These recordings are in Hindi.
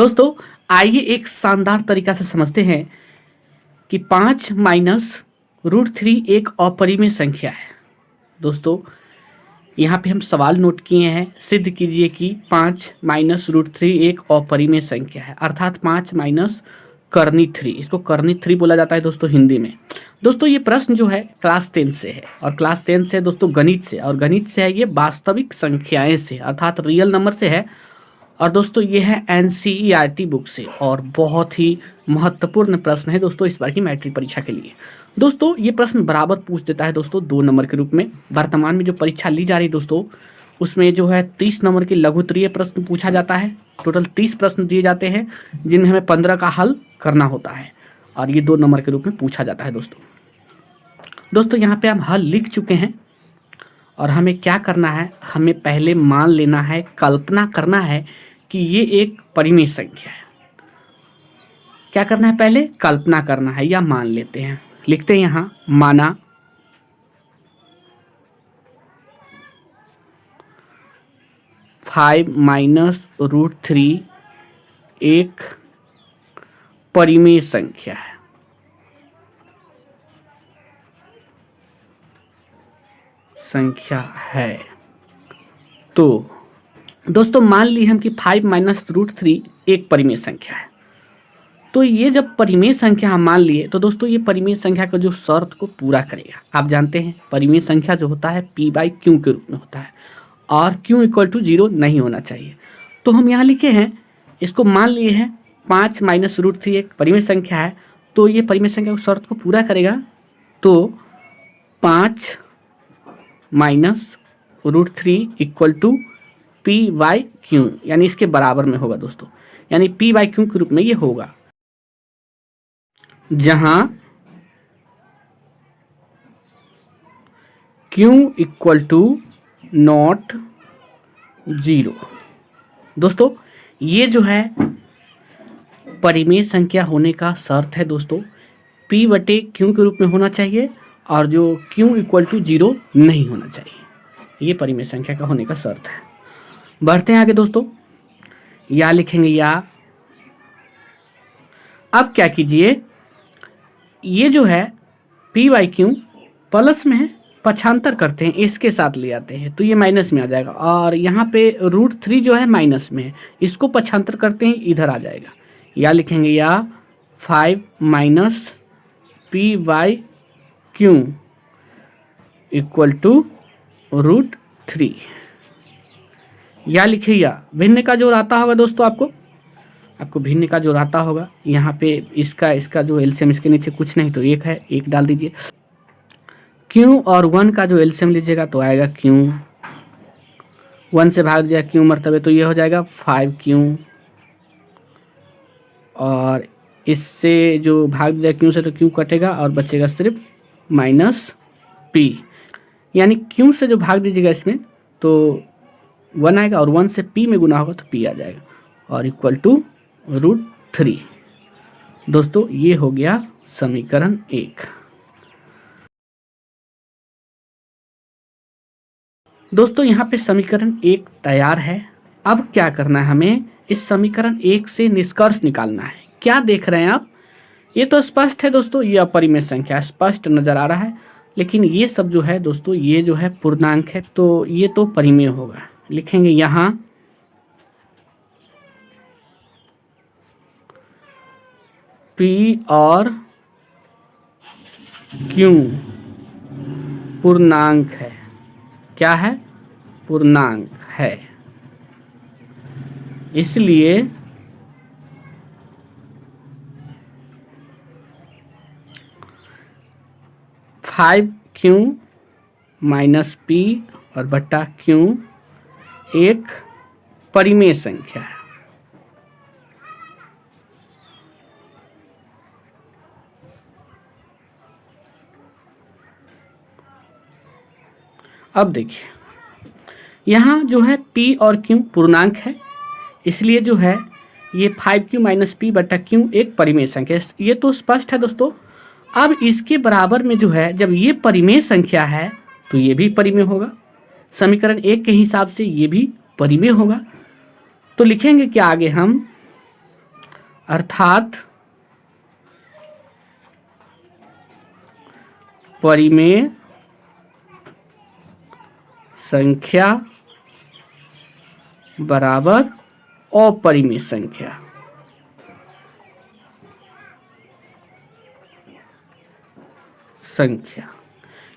दोस्तों आइए एक शानदार तरीका से समझते हैं कि 5 माइनस रूट थ्री एक अपरिमेय संख्या है। दोस्तों यहाँ पे हम सवाल नोट किए हैं, सिद्ध कीजिए कि 5 माइनस रूट थ्री एक अपरिमेय संख्या है, अर्थात 5 माइनस करनी थ्री, इसको करनी थ्री बोला जाता है दोस्तों हिंदी में। दोस्तों ये प्रश्न जो है क्लास 10 से है, और क्लास 10 से दोस्तों गणित से, और गणित से है ये वास्तविक संख्याएं से अर्थात रियल नंबर से है। और दोस्तों ये है एनसीईआरटी बुक से, और बहुत ही महत्वपूर्ण प्रश्न है दोस्तों इस बार की मैट्रिक परीक्षा के लिए। दोस्तों ये प्रश्न बराबर पूछ देता है दोस्तों 2 नंबर के रूप में। वर्तमान में जो परीक्षा ली जा रही है दोस्तों उसमें जो है 30 नंबर के लघुत्तरीय प्रश्न पूछा जाता है। टोटल 30 प्रश्न दिए जाते हैं जिनमें हमें 15 का हल करना होता है, और ये 2 नंबर के रूप में पूछा जाता है दोस्तों यहाँ पे हम हल लिख चुके हैं, और हमें क्या करना है, हमें पहले मान लेना है, कल्पना करना है कि ये एक परिमेय संख्या है। क्या करना है, पहले कल्पना करना है या मान लेते हैं। लिखते हैं यहाँ माना फाइव माइनस रूट थ्री एक परिमेय संख्या है। तो दोस्तों मान ली हम कि 5 माइनस रूट थ्री एक परिमेय संख्या है। तो ये जब परिमेय संख्या हम मान लिए तो दोस्तों ये परिमेय संख्या का जो शर्त को पूरा करेगा। आप जानते हैं परिमेय संख्या जो होता है p बाई क्यू के रूप में होता है, और q इक्वल टू 0 नहीं होना चाहिए। तो हम यहाँ लिखे हैं, इसको मान लिए हैं 5 माइनस रूट थ्री एक परिमेय संख्या है, तो ये परिमेय संख्या उस शर्त को पूरा करेगा। तो 5 minus root three equal to P by Q, यानी इसके बराबर में होगा दोस्तों, यानी पी बाई क्यू के रूप में ये होगा, जहां क्यू इक्वल टू नॉट 0। दोस्तों ये जो है परिमेय संख्या होने का शर्त है दोस्तों, p बटे क्यू के रूप में होना चाहिए, और जो q इक्वल टू 0 नहीं होना चाहिए। ये परिमेय संख्या का होने का शर्त है। बढ़ते हैं आगे दोस्तों, या लिखेंगे या। अब क्या कीजिए, ये जो है p बाई क्यू प्लस में है, पक्षांतर करते हैं, इसके साथ ले आते हैं तो ये माइनस में आ जाएगा, और यहाँ पे रूट थ्री जो है माइनस में है, इसको पक्षांतर करते हैं, इधर आ जाएगा। या लिखेंगे या 5 minus P by Q equal to root three. या लिखिए या भिन्न का जोड़ आता होगा दोस्तों, आपको भिन्न का जोड़ आता होगा। यहाँ पे इसका जो एलसीएम, इसके नीचे कुछ नहीं तो 1 है, 1 डाल दीजिए। क्यू और 1 का जो एलसीएम लीजिएगा तो आएगा क्यू, 1 से भाग दिया क्यू मरतबे तो ये हो जाएगा 5q, और इससे जो भाग दिया क्यू से तो क्यू कटेगा और बचेगा सिर्फ माइनस p, यानी क्यू से जो भाग दीजिएगा इसमें तो 1 आएगा, और 1 से p में गुना होगा तो p आ जाएगा, और इक्वल टू रूट थ्री। दोस्तों ये हो गया समीकरण 1। दोस्तों यहाँ पे समीकरण 1 तैयार है। अब क्या करना है, हमें इस समीकरण 1 से निष्कर्ष निकालना है। क्या देख रहे हैं आप, ये तो स्पष्ट है दोस्तों, ये अपरिमेय संख्या स्पष्ट नजर आ रहा है, लेकिन ये सब जो है दोस्तों ये जो है पूर्णांक है, तो ये तो परिमेय होगा। लिखेंगे यहाँ p और q पूर्णांक है। क्या है, पूर्णांक है, इसलिए फाइव क्यू माइनस पी और बट्टा क्यू एक परिमेय संख्या है। अब देखिए यहाँ जो है p और q पूर्णांक है, इसलिए जो है ये 5q माइनस पी बटा q एक परिमेय संख्या है। ये तो स्पष्ट है दोस्तों। अब इसके बराबर में जो है जब ये परिमेय संख्या है तो ये भी परिमेय होगा, समीकरण 1 के हिसाब से ये भी परिमेय होगा। तो लिखेंगे क्या आगे हम, अर्थात परिमेय संख्या बराबर अपरिमेय संख्या।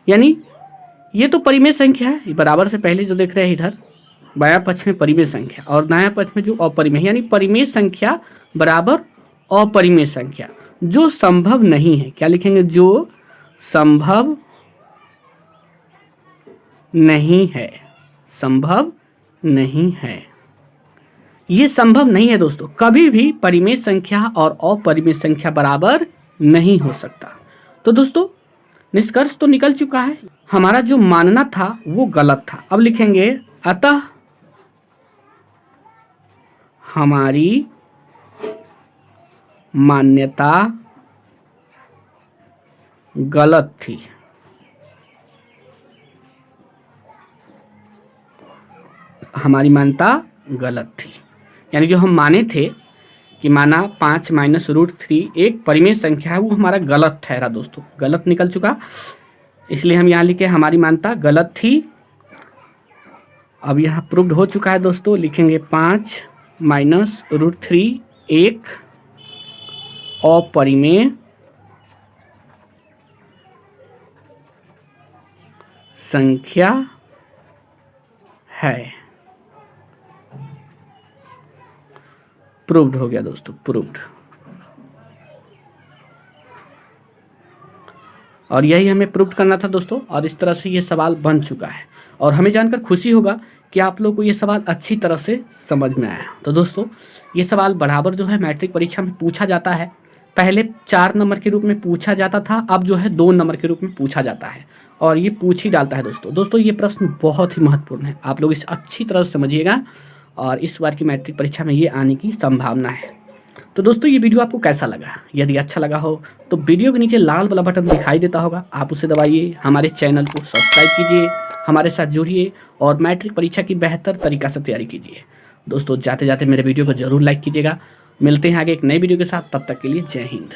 यानी ये तो परिमेय संख्या है, बराबर से पहले जो देख रहे हैं इधर बायां पक्ष में परिमेय संख्या और दायां पक्ष में जो अपरिमेय, यानी परिमेय संख्या बराबर अपरिमेय संख्या जो संभव नहीं है। क्या लिखेंगे? जो संभव नहीं है। संभव नहीं है, ये संभव नहीं है दोस्तों। कभी भी परिमेय संख्या और अपरिमेय संख्या बराबर नहीं हो सकता। तो दोस्तों निष्कर्ष तो निकल चुका है, हमारा जो मानना था वो गलत था। अब लिखेंगे अतः हमारी मान्यता गलत थी। हमारी मान्यता गलत थी, यानी जो हम माने थे कि माना 5 माइनस रूट 3 एक परिमेय संख्या है, वो हमारा गलत ठहरा दोस्तों, गलत निकल चुका। इसलिए हम यहाँ लिखे हमारी मान्यता गलत थी। अब यहाँ प्रूव्ड हो चुका है दोस्तों। लिखेंगे 5 माइनस रूट 3 एक अपरिमेय संख्या है। प्रूव्ड हो गया दोस्तों, प्रूव्ड। और यही हमें प्रूव्ड करना था दोस्तों, और इस तरह से ये सवाल बन चुका है। और हमें जानकर खुशी होगा कि आप लोगों को ये सवाल अच्छी तरह से समझ में आया। तो दोस्तों ये सवाल बराबर जो है मैट्रिक परीक्षा में पूछा जाता है। पहले 4 नंबर के रूप में पूछा जाता था, अब जो है 2 नंबर के रूप में पूछा जाता है, और ये पूछ ही डालता है दोस्तों। ये प्रश्न बहुत ही महत्वपूर्ण है, आप लोग इसे अच्छी तरह से समझिएगा, और इस बार की मैट्रिक परीक्षा में ये आने की संभावना है। तो दोस्तों ये वीडियो आपको कैसा लगा? यदि अच्छा लगा हो तो वीडियो के नीचे लाल वाला बटन दिखाई देता होगा, आप उसे दबाइए। हमारे चैनल को सब्सक्राइब कीजिए, हमारे साथ जुड़िए और मैट्रिक परीक्षा की बेहतर तरीका से तैयारी कीजिए। दोस्तों जाते जाते मेरे वीडियो को जरूर लाइक कीजिएगा। मिलते हैं आगे एक नई वीडियो के साथ, तब तक के लिए जय हिंद।